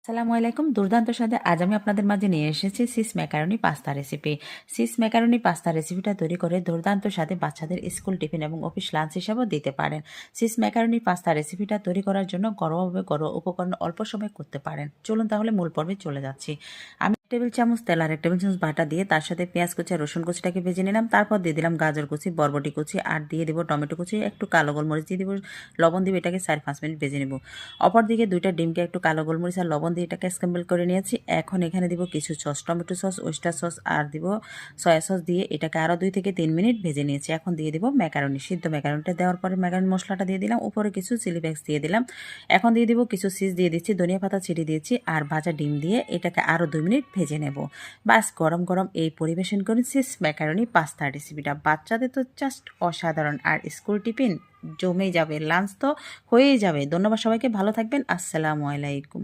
আসসালামু আলাইকুম। দুর্দান্ত স্বাদে আজ আমি আপনাদের মাঝে নিয়ে এসেছি cheese macaroni pasta recipe. Cheese macaroni pasta রেসিপিটা তৈরি করে দুর্দান্ত স্বাদে বাচ্চাদের স্কুল টিফিন এবং অফিস লাঞ্চ হিসাবেও দিতে পারেন। সিস ম্যাকারনি পাস্তা রেসিপিটা তৈরি করার জন্য ঘরোয়া উপকরণ অল্প সময় করতে পারেন। চলুন তাহলে মূল পর্বে চলে যাচ্ছি। আমি 1 টেবিল চামচ তেল আর 1 টেবিল চামচ বাটা দিয়ে তার সাথে পেঁয়াজ কুচি আর রসুন কুচিটাকে ভেজে নিলাম। তারপর দিয়ে দিলাম গাজর কুচি, বরবটি কুচি আর দিয়ে দিব টমেটো কুচি, একটু কালো গোলমরিচ দিয়ে দিব, লবণ দিয়ে এটাকে 4-5 মিনিট ভেজে নেব। অপরদিকে 2টা ডিমকে একটু কালো গোলমরিচ আর লবণ দিয়ে এটাকে স্ক্র্যাম্বল করে নিয়েছি। এখন এখানে দিব কিছু sauce, tomato sauce, oyster sauce আর দিব সয়া সস দিয়ে এটাকে আরও 2 থেকে 3 মিনিট ভেজে নিয়েছি। এখন দিয়ে দিব ম্যাকারনি, সিদ্ধ ম্যাকারনিটা দেওয়ার পরে ম্যাকারনি মশলাটা দিয়ে দিলাম, উপরে কিছু চিলি ফ্লেক্স দিয়ে দিলাম। এখন দিয়ে দিব কিছু চিজ দিয়ে দিচ্ছি, ধনিয়া পাতা ছিটিয়ে দিয়েছি আর ভাজা ডিম দিয়ে এটাকে আরও 2 মিনিট ভেজে নেব। বাস গরম গরম এই পরিবেশন করে সিস ম্যাকারনি পাস্তা রেসিপিটা। বাচ্চাদের তো জাস্ট অসাধারণ, আর স্কুল টিফিন জমেই যাবে, লাঞ্চ তো হয়েই যাবে। ধন্যবাদ সবাইকে, ভালো থাকবেন। আসসালামু আলাইকুম।